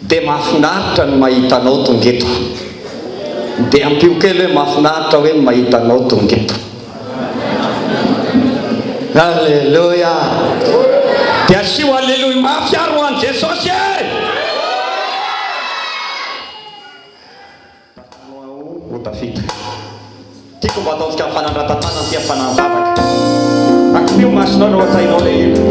dia mahafinaritra ny mahitanao tongeto, dia ampio kely hoe mahafinaritra hoe mahitanao tongeto. Halleluja. Dia asio halleluja mahafiaro an Jesosy e. Ho tafita tiako mba ataontsika fanandratanana tia fananavaka ampio masonao no atainao le ilo.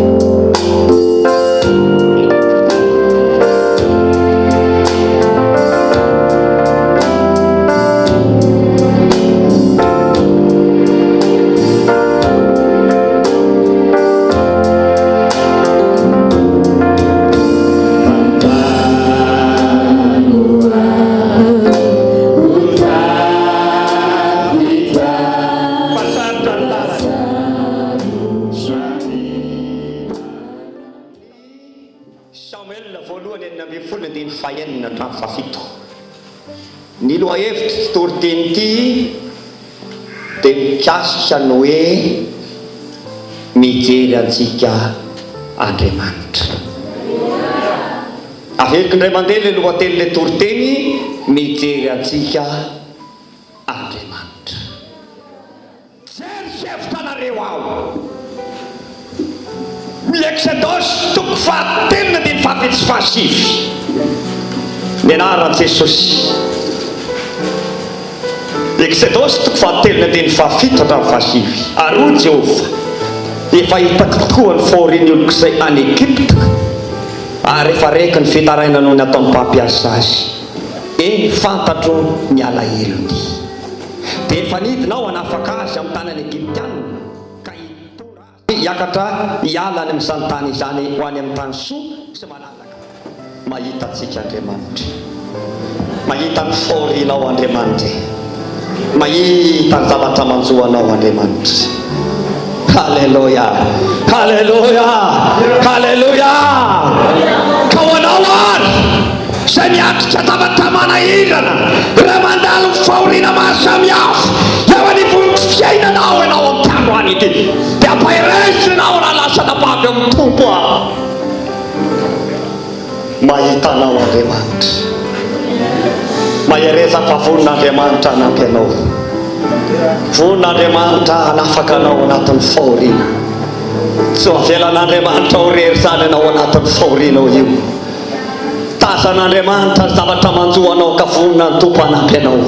Ny lohahevitra toriteny ity dia mikasika ny hoe mijery antsika Andriamanitra. Averiko indray mandeha le lohateny le toriteny mijery antsika Andriamanitra. Jery ao Exodus toko fahatelona dia fahavitsy fahasivy ny anaran'i Jesosy. Exodus toko fahatelona dia ny fahafito hatramin'ny fahasivy. Ary Jehova efa hitako tokoa ny fahorian'ny oloko izay any Egypta ary efa raiky ny fitaraina noho ny ataon'ny mpampiasa azy. Eny fantatro ny alahelo-ny dia efa nidinao hanafaka azy amin'ny tanany Egyptianina ka hiakatra hialany amin'izany tany izany ho any amin'ny tany soa sy malalaka. Mahita antsika Andriamanitra, mahita ny fahorianao Andriamanitra, mahita ny zavatra manjoanao Andriamanitra. Halleluja, halleluja, halleluja. Ka ho anao ary izay miatrika zavatra manahirana raha mandalo fahoriana maro samihafa eo anivon'ny fiainanao ianao amin'ny androany ity dia ampahiresinao raha lasa nabavy amin'ny tompo aho. Mahitanao Andriamanitra, mahireza fa vonin'Andriamanitra hanampy anao, vonin'Andriamanitra hanafaka anao anatin'ny fahoriana. Tsy avelan'Andriamanitra ho rery zany anao anatin'ny fahorianao io. Tazan'Andriamanitra ny zavatra manjoanao ka vonin'ny tompo hanampy anao.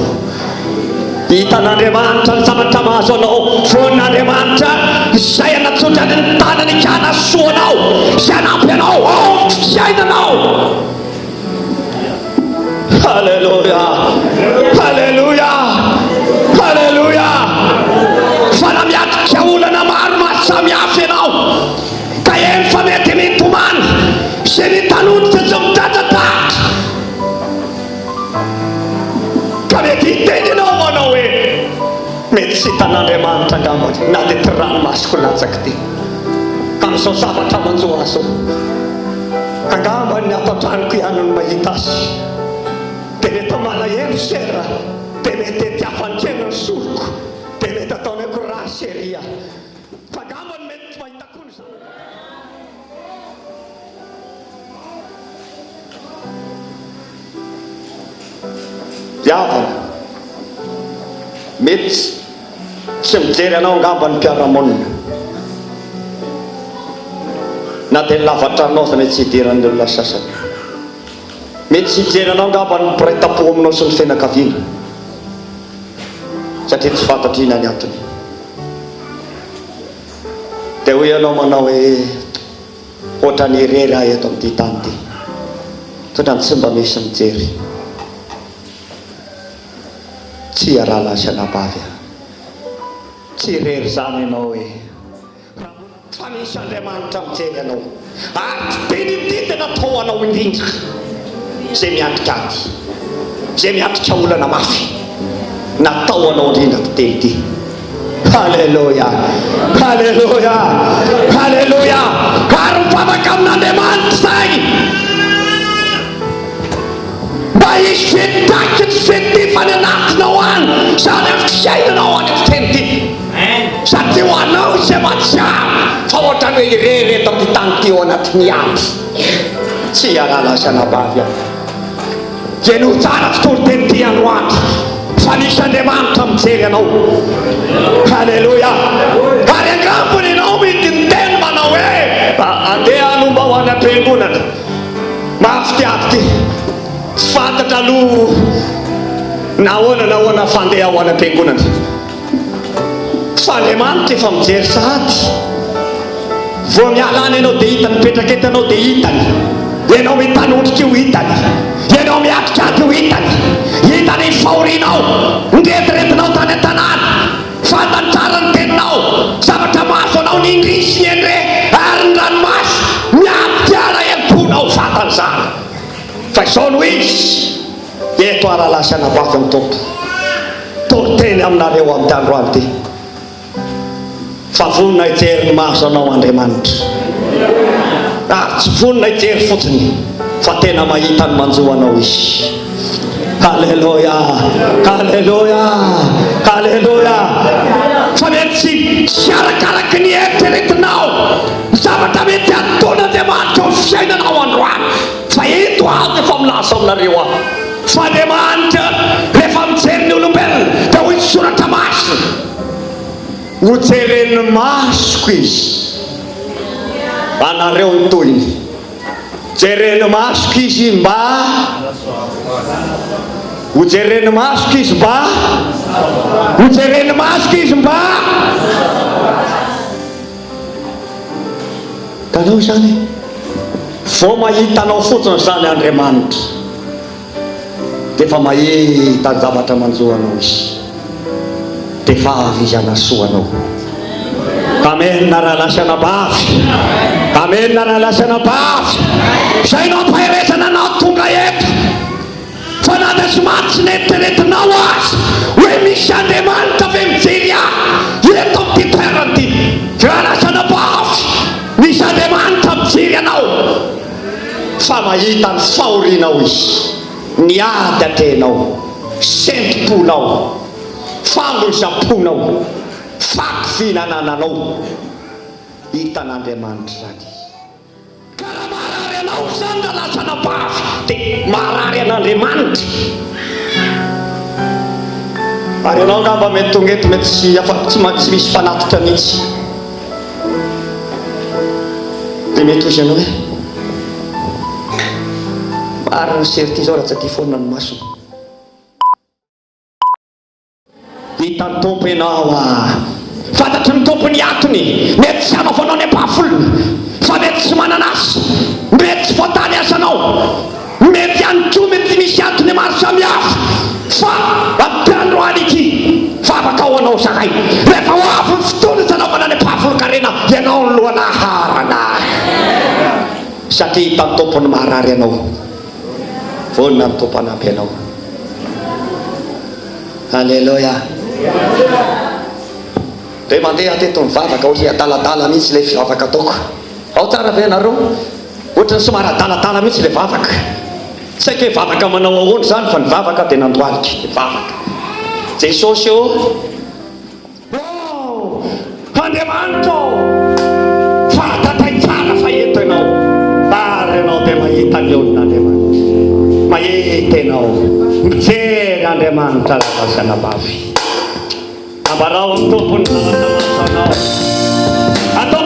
Hitan'Andriamanitra ny zavatra mahazo anao, vonin'Andriamanitra izay anatsotra ny tanany ka hanasoanao, izay hanampy anao ao fiainanao. Halleluja, halleluja, halleluja. Fa na miatrika olana maro samihafa ianao ka eny fa mety mitomany izay mitanodika izao midradradratra ka mety hiteny ianao anao hoe mety tsy hitan'Andriamanitra angambany na dia ty ranomasoko latsaka ty ka amin'izao zavatra manjoa azo angambany ny ato an-tranoko ihany no mahita azy dia mety malahelo sera dia mety etiafankenany soloko dia mety ataony ako raha seria fa angambany mety tsy mahita koa zany. Diavana mety tsy mijery anao angamba ny mpiara-monina na dia lavatra anao fa mety tsy hidiran'ny olona sasany, mety tsy hijery anao angamba ny mpiray-tampo aminao sy ny fianakaviana satria tsy fantatra ina ny antony. dia hoe ianao manao hoe ohatra ny irery ahy eto amin'ity tany ity tondrany tsy mba misy mijery tsy arala azy anabavy tsy irery zany ianao hoe fa misy Andriamanitra mijery anao ary benidity natao anao indrindra izay miatrika ady, izay miatrika olana mafy natao anao indrindra titeny ity. Halleluja, halleluja, halleluja. Ary mivavaka amin'Andriamanitra izay mba hisy fetaky ny fetifany anatinao any zany amin'ny fiainanao any amin'ny teny ity satria ho anao izay matsiaro fa ohatra ny hoe irery eto amin'ny tany ity ao anatin'ny aby tsy arala azy anabavy any dia no tsara fitoro teny ity androany fa misy Andriamanitra mijery anao. Halleluja. Ary angambony ianao mety ny teny manao hoe andeha anomba ho any am-piangonana mafitiavy ty tsy fantatra aloha nahoana fandeha ho any am-piangonana fa Andriamanitra efa mijery sahady vo mialany ianao dia hitany, mipetraka eto ianao dia hitany, ianao mitanondrika io hitany, ianao miatrika aty io hitany, hitany ny fahorianao niretiretinao tany an-tanàna, fantany tsara ny teninao, zavatra mahazo anao ny indrisy ny endre ary ny ranomasy miampitiara emponao fantany zany fa izao no izy eto aralasy anabavy amin'ny tompo toriteny aminareo amin'ny androany ty fa vonina hijery ny mahazo anao Andriamanitra ary tsy vonina hijery fotsiny fa tena mahita ny manjoa anao izy. Halleluja, halleluja, halleluja. Fa mety tsy arakaraky ny eritreretinao zavatra mety ataon'Andriamanitra amin'ny fiainanao androany fa eto avy efa milaza aminareo aho fa Andriamanitra rehefa mijery ny olombelona dia hoy soratra masina hojeren'ny masoko izy. Anareo ny toyny jeren'ny masoko izy mba hojeren'ny masoko izy mba hojeren'ny masoko izy mba tanao zany vao mahitanao fotsiny zany Andriamanitra dia efa mahita ny zavatra manjoanao izy dia efa avy izy anasoanao. Amen. Na raha lasana bavy, amen. Na raha lasana bavy zay nao ampaheresana anao tonga eto fa na dia tsy matsy netinentinao azy hoe misy Andriamanitra ve mijery ahy eto amin'ity toerana ity. Raha lasana bavy misy Andriamanitra mijery anao fa mahita ny fahorinao izy, niady atrenao, sentim-ponao, fambolzam-ponao, faky finanananao, hitan'Andriamanitra zany. Ka raha marary anao zany da lasana bavy dia marary an'Andriamanitra. Ary anao ngamba mety tonga eto mety tsy misy fanatitra mihitsy dia mety hozy anao hoe marina sery ty zao raha tsy aty foana ny masona. Hitan'ny tompo ianao fantatry ny tompo ny atony. Mety tsy hanaovanao ny ampahafolony fa mety tsy mananasy, mety tsy voatany asanao, mety ihany koa mety misy atony maro samihafa fa amin'ny androany ity fa afaka ao anao sakay rehefa ho avy ny fotoana zanaovana ny ampahafolo-karena ianao ny lohana harana satria hitan'ny tompo ny marary anao. Vonina ny tompo anampy anao. Alleluia. Dia mandeha teto mivavaka ozy adaladala mihitsy ilay fivavaka ataoko. Ao tsara ve nareo ohatrany somary adaladala mihitsy ilay vavaka. Tsy haiko hoe vavaka manao ahoana zany fa ny vavaka dia nandohalika dia vavaka. Jesosy eo Andriamanitra fatatay tsara fa eto ianao ary ianao dia mahita ny eon'Andriamanitra, mahita ianao mijery Andriamanitra lasana bavy. Ambarao ny tompony nanatamansanao atao